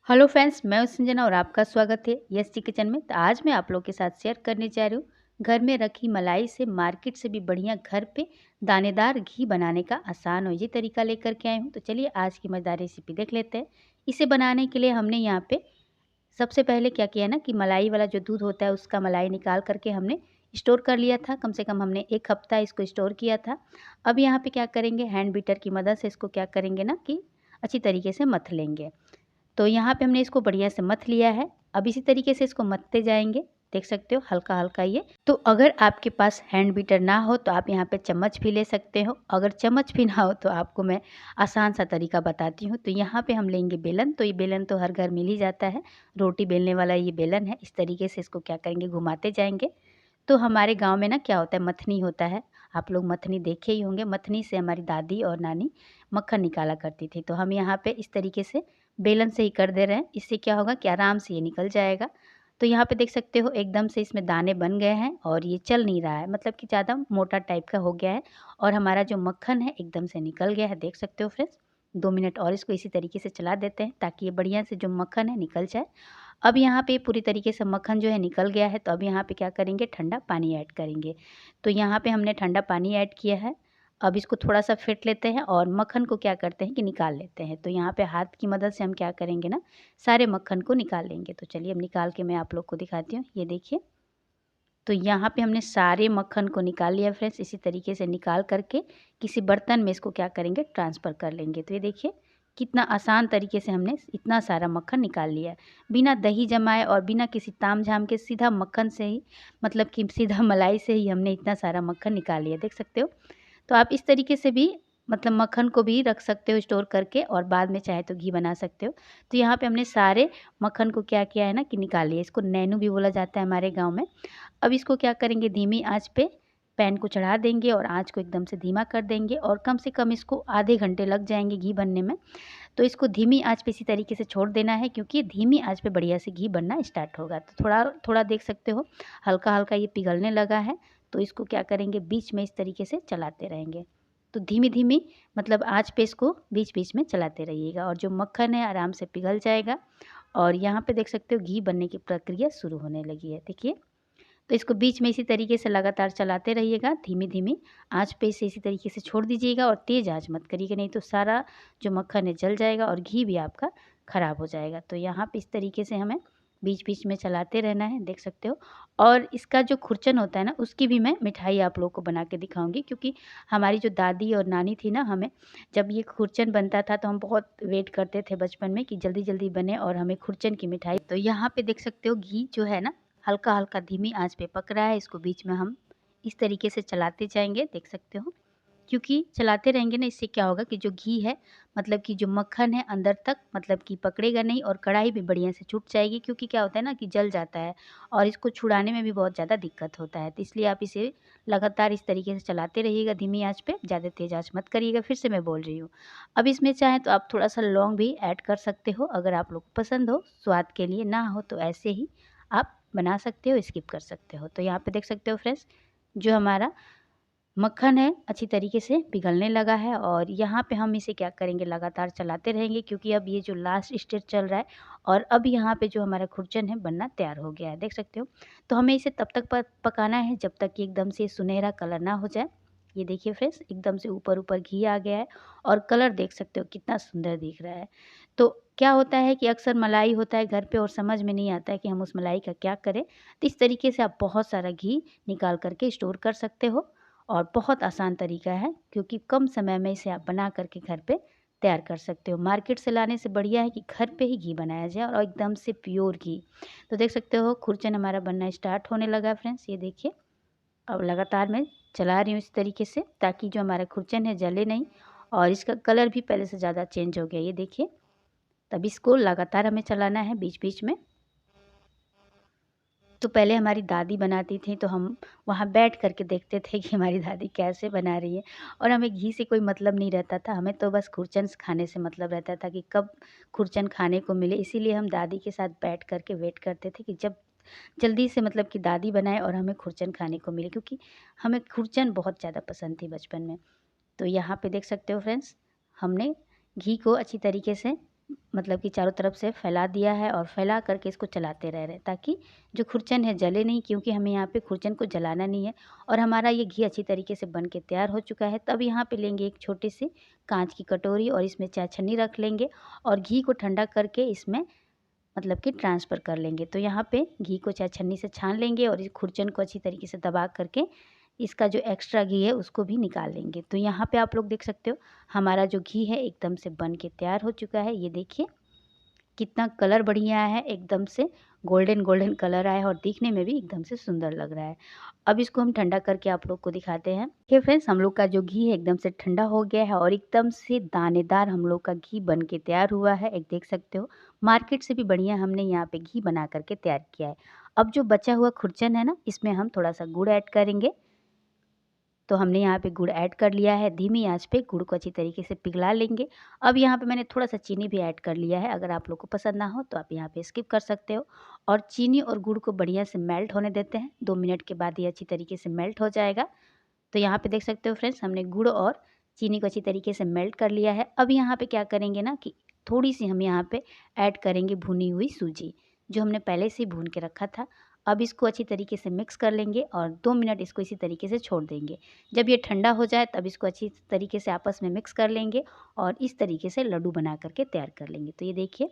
Hello friends, मैं हूं संजना और आपका स्वागत है यस टी किचन में। तो आज मैं आप लोगों के साथ शेयर करने जा रही हूँ घर में रखी मलाई से मार्केट से भी बढ़िया घर पे दानेदार घी बनाने का आसान और ये तरीका लेकर के आई हूँ। तो चलिए आज की मज़ेदार रेसिपी देख लेते हैं। इसे बनाने के लिए हमने यहाँ पे सबसे पहले क्या किया ना कि मलाई वाला जो दूध होता है उसका मलाई निकाल करके हमने स्टोर कर लिया था। कम से कम हमने 1 हफ्ता इसको स्टोर किया था। अब यहाँ पे क्या करेंगे, हैंड बीटर की मदद से इसको क्या करेंगे ना कि अच्छी तरीके से मथ लेंगे। तो यहाँ पे हमने इसको बढ़िया से मथ लिया है। अब इसी तरीके से इसको मथते जाएंगे, देख सकते हो हल्का-हल्का ये। तो अगर आपके पास हैंड बीटर ना हो तो आप यहाँ पे चम्मच भी ले सकते हो। अगर चम्मच भी ना हो तो आपको मैं आसान सा तरीका बताती हूँ। तो यहाँ पे हम लेंगे बेलन। तो ये बेलन तो हर घर मिल ही जाता है, रोटी बेलने वाला ये बेलन है। इस तरीके से इसको क्या करेंगे, घुमाते जाएंगे। तो हमारे गाँव में ना क्या होता है, मथनी होता है। आप लोग मथनी देखे ही होंगे। मथनी से हमारी दादी और नानी मक्खन निकाला करती थी। तो हम यहाँ पे इस तरीके से बेलन से ही कर दे रहे हैं। इससे क्या होगा कि आराम से ये निकल जाएगा। तो यहाँ पे देख सकते हो एकदम से इसमें दाने बन गए हैं और ये चल नहीं रहा है, मतलब कि ज़्यादा मोटा टाइप का हो गया है और हमारा जो मक्खन है एकदम से निकल गया है, देख सकते हो फ्रेंड्स। 2 मिनट और इसको इसी तरीके से चला देते हैं ताकि ये बढ़िया से जो मक्खन है निकल जाए। अब यहाँ पे पूरी तरीके से मक्खन जो है निकल गया है। तो अब यहाँ पे क्या करेंगे, ठंडा पानी ऐड करेंगे। तो यहाँ पे हमने ठंडा पानी ऐड किया है। अब इसको थोड़ा-सा फेंट लेते हैं और मक्खन को क्या करते हैं कि निकाल लेते हैं। तो यहाँ पे हाथ की मदद से हम क्या करेंगे ना, सारे मक्खन को निकाल लेंगे। तो चलिए अब निकाल के मैं आप लोग को दिखाती हूँ। ये देखिए, तो यहाँ पे हमने सारे मक्खन को निकाल लिया फ्रेंड्स। इसी तरीके से निकाल करके किसी बर्तन में इसको क्या करेंगे, ट्रांसफ़र कर लेंगे। तो ये देखिए कितना आसान तरीके से हमने इतना सारा मक्खन निकाल लिया है। बिना दही जमाए और बिना किसी ताम-झाम के सीधा मक्खन से ही, मतलब कि सीधा मलाई से ही हमने इतना सारा मक्खन निकाल लिया, देख सकते हो। तो आप इस तरीके से भी मतलब मक्खन को भी रख सकते हो स्टोर करके और बाद में चाहे तो घी बना सकते हो। तो यहाँ पे हमने सारे मक्खन को क्या किया है ना कि निकाल लिया। इसको नैनू भी बोला जाता है हमारे गाँव में। अब इसको क्या करेंगे, धीमी आँच पे पैन को चढ़ा देंगे और आँच को एकदम से धीमा कर देंगे और कम से कम इसको आधे घंटे लग जाएँगे घी बनने में। तो इसको धीमी आँच पे इसी तरीके से छोड़ देना है क्योंकि धीमी आँच पे बढ़िया से घी बनना स्टार्ट होगा। तो थोड़ा-थोड़ा देख सकते हो हल्का-हल्का ये पिघलने लगा है। तो इसको क्या करेंगे, बीच में इस तरीके से चलाते रहेंगे। तो धीमी-धीमी मतलब आँच पे इसको बीच-बीच में चलाते रहिएगा और जो मक्खन है आराम से पिघल जाएगा। और यहाँ पे देख सकते हो घी बनने की प्रक्रिया शुरू होने लगी है, देखिए। तो इसको बीच में इसी तरीके से लगातार चलाते रहिएगा, धीमी-धीमी आँच पे इसे इसी तरीके से छोड़ दीजिएगा और तेज़ आँच मत करिएगा, नहीं तो सारा जो मक्खन है जल जाएगा और घी भी आपका ख़राब हो जाएगा। तो यहाँ पे इस तरीके से हमें बीच-बीच में चलाते रहना है, देख सकते हो। और इसका जो खुरचन होता है ना, उसकी भी मैं मिठाई आप लोगों को बना के दिखाऊँगी क्योंकि हमारी जो दादी और नानी थी ना, हमें जब ये खुरचन बनता था तो हम बहुत वेट करते थे बचपन में कि जल्दी-जल्दी बने और हमें खुरचन की मिठाई। तो यहाँ पे देख सकते हो घी जो है ना हल्का-हल्का धीमी आँच पे पक रहा है। इसको बीच में हम इस तरीके से चलाते जाएँगे, देख सकते हो। क्योंकि चलाते रहेंगे ना, इससे क्या होगा कि जो घी है मतलब कि जो मक्खन है अंदर तक मतलब कि पकड़ेगा नहीं और कढ़ाई भी बढ़िया से छूट जाएगी। क्योंकि क्या होता है ना कि जल जाता है और इसको छुड़ाने में भी बहुत ज़्यादा दिक्कत होता है। तो इसलिए आप इसे लगातार इस तरीके से चलाते रहिएगा धीमी आँच पे, ज़्यादा तेज़ आँच मत करिएगा, फिर से मैं बोल रही हूँ। अब इसमें चाहें तो आप थोड़ा-सा लौंग भी ऐड कर सकते हो, अगर आप लोग को पसंद हो स्वाद के लिए, ना हो तो ऐसे ही आप बना सकते हो, स्किप कर सकते हो। तो यहाँ पे देख सकते हो फ्रेंड्स, जो हमारा मक्खन है अच्छी तरीके से पिघलने लगा है और यहाँ पे हम इसे क्या करेंगे, लगातार चलाते रहेंगे क्योंकि अब ये जो लास्ट स्टेज चल रहा है और अब यहाँ पे जो हमारा खुरचन है बनना तैयार हो गया है, देख सकते हो। तो हमें इसे तब तक पकाना है जब तक कि एकदम से सुनहरा कलर ना हो जाए। ये देखिए फ्रेंड्स, एकदम से ऊपर-ऊपर घी आ गया है और कलर देख सकते हो कितना सुंदर दिख रहा है। तो क्या होता है कि अक्सर मलाई होता है घर पे और समझ में नहीं आता है कि हम उस मलाई का क्या करें। तो इस तरीके से आप बहुत सारा घी निकाल कर के स्टोर कर सकते हो और बहुत आसान तरीका है क्योंकि कम समय में इसे आप बना करके घर पे तैयार कर सकते हो। मार्केट से लाने से बढ़िया है कि घर पे ही घी बनाया जाए और एकदम से प्योर घी। तो देख सकते हो खुरचन हमारा बनना स्टार्ट होने लगा है फ्रेंड्स, ये देखिए। अब लगातार मैं चला रही हूँ इस तरीके से ताकि जो हमारा खुरचन है जले नहीं और इसका कलर भी पहले से ज़्यादा चेंज हो गया, ये देखिए। तब इसको लगातार हमें चलाना है बीच-बीच में। तो पहले हमारी दादी बनाती थी तो हम वहाँ बैठ कर के देखते थे कि हमारी दादी कैसे बना रही है और हमें घी से कोई मतलब नहीं रहता था, हमें तो बस खुरचन खाने से मतलब रहता था कि कब खुरचन खाने को मिले। इसीलिए हम दादी के साथ बैठ कर के वेट करते थे कि जब जल्दी से मतलब कि दादी बनाए और हमें खुरचन खाने को मिले, क्योंकि हमें खुरचन बहुत ज़्यादा पसंद थी बचपन में। तो यहाँ पे देख सकते हो फ्रेंड्स, हमने घी को अच्छी तरीके से मतलब कि चारों तरफ से फैला दिया है और फैला करके इसको चलाते रह रहे हैं ताकि जो खुरचन है जले नहीं, क्योंकि हमें यहाँ पे खुरचन को जलाना नहीं है। और हमारा ये घी अच्छी तरीके से बन के तैयार हो चुका है। तब यहाँ पे लेंगे एक छोटी सी कांच की कटोरी और इसमें चाय छन्नी रख लेंगे और घी को ठंडा करके इसमें मतलब कि ट्रांसफ़र कर लेंगे। तो यहाँ पे घी को चाय छन्नी से छान लेंगे और इस खुरचन को अच्छी तरीके से दबा करके इसका जो एक्स्ट्रा घी है उसको भी निकाल लेंगे। तो यहाँ पे आप लोग देख सकते हो हमारा जो घी है एकदम से बन के तैयार हो चुका है। ये देखिए कितना कलर बढ़िया है, एकदम से गोल्डन गोल्डन कलर आया है और दिखने में भी एकदम से सुंदर लग रहा है। अब इसको हम ठंडा करके आप लोग को दिखाते हैं। देखिए फ्रेंड्स, हम लोग का जो घी है एकदम से ठंडा हो गया है और एकदम से दानेदार हम लोग का घी बन के तैयार हुआ है। एक देख सकते हो मार्केट से भी बढ़िया हमने यहाँ पे घी बना करके तैयार किया है। अब जो बचा हुआ खुरचन है ना, इसमें हम थोड़ा सा गुड़ ऐड करेंगे। तो हमने यहाँ पे गुड़ ऐड कर लिया है। धीमी आंच पे गुड़ को अच्छी तरीके से पिघला लेंगे। अब यहाँ पे मैंने थोड़ा सा चीनी भी ऐड कर लिया है। अगर आप लोग को पसंद ना हो तो आप यहाँ पे स्किप कर सकते हो। और चीनी और गुड़ को बढ़िया से मेल्ट होने देते हैं। 2 मिनट के बाद ये अच्छी तरीके से मेल्ट हो जाएगा। तो यहाँ पे देख सकते हो फ्रेंड्स, हमने गुड़ और चीनी को अच्छी तरीके से मेल्ट कर लिया है। अब यहाँ पे क्या करेंगे ना कि थोड़ी सी हम यहाँ पे ऐड करेंगे भुनी हुई सूजी, जो हमने पहले से ही भून के रखा था। अब इसको अच्छी तरीके से मिक्स कर लेंगे और 2 मिनट इसको इसी तरीके से छोड़ देंगे। जब ये ठंडा हो जाए तब इसको अच्छी तरीके से आपस में मिक्स कर लेंगे और इस तरीके से लड्डू बना करके तैयार कर लेंगे। तो ये देखिए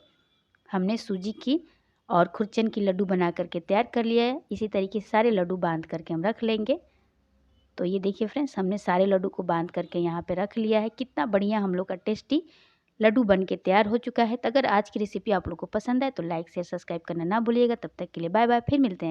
हमने सूजी की और खुरचन की लड्डू बना करके तैयार कर लिया है। इसी तरीके से सारे लड्डू बांध करके हम रख लेंगे। तो ये देखिए फ्रेंड्स, हमने सारे लड्डू को बांध करके यहाँ पे रख लिया है। कितना बढ़िया हम लोग का टेस्टी लड्डू बन के तैयार हो चुका है। तो अगर आज की रेसिपी आप लोग को पसंद आए तो लाइक शेयर सब्सक्राइब करना ना भूलिएगा। तब तक के लिए बाय बाय, फिर मिलते हैं।